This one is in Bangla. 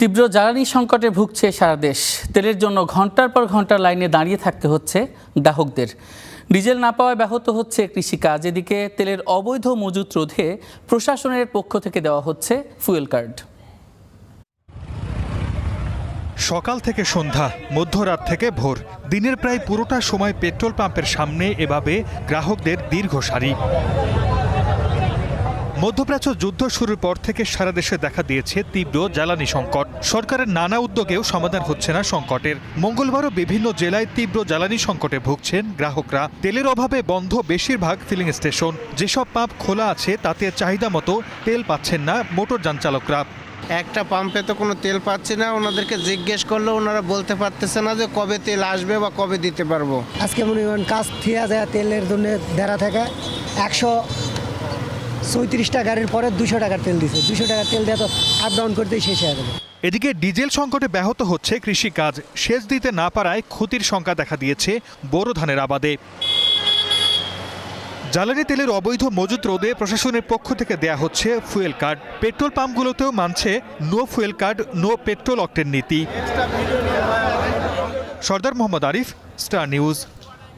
তীব্র জ্বালানি সংকটে ভুগছে সারা দেশ। তেলের জন্য ঘন্টার পর ঘন্টা লাইনে দাঁড়িয়ে থাকতে হচ্ছে গ্রাহকদের। ডিজেল না পাওয়ায় ব্যাহত হচ্ছে কৃষিকাজ। এদিকে তেলের অবৈধ মজুত রোধে প্রশাসনের পক্ষ থেকে দেওয়া হচ্ছে ফুয়েল কার্ড। সকাল থেকে সন্ধ্যা, মধ্যরাত থেকে ভোর, দিনের প্রায় পুরোটা সময় পেট্রোল পাম্পের সামনে এভাবে গ্রাহকদের দীর্ঘ সারি। মধ্যপ্রাচ্য যুদ্ধ শুরুর পর থেকে সারা দেশে দেখা দিয়েছে তীব্র জ্বালানি সংকট। সরকারের নানা উদ্যোগেও সমাধান হচ্ছে না সংকটের। মঙ্গলবারও বিভিন্ন জেলায় তীব্র জ্বালানি সংকটে ভুগছেন গ্রাহকরা। তেলের অভাবে বন্ধ বেশিরভাগ ফিলিং স্টেশন। যেসব পাম্প খোলা আছে তাতে চাহিদা মতো তেল পাচ্ছেন না মোটরযান চালকরা। একটা পাম্পে তো কোনো তেল পাচ্ছি না, ওনাদেরকে জিজ্ঞেস করলেও ওনারা বলতে পারতেছে না যে কবে তেল আসবে বা কবে দিতে পারবো। আজকে মনে করেন কাজ থিয়া যায় তেলের জন্য দেড়া থেকে 134 টাকা গাড়ির পরে 200 টাকার তেল দিছে। 200 টাকার তেল দিয়ে তো আপ ডাউন করতেই শেষ হয়ে যাবে। এদিকে ডিজেল সংকটে ব্যাহত হচ্ছে কৃষিকাজ। সেচ দিতে না পারায় ক্ষতির সংখ্যা দেখা দিয়েছে বোরো ধানের আবাদে। জ্বালানি তেলের অবৈধ মজুত রোধে প্রশাসনের পক্ষ থেকে দেয়া হচ্ছে ফুয়েল কার্ড। পেট্রোল পাম্পগুলোতেও মানছে no fuel card, no petrol octane নীতি। Sardar Mohammad Arif, Star news.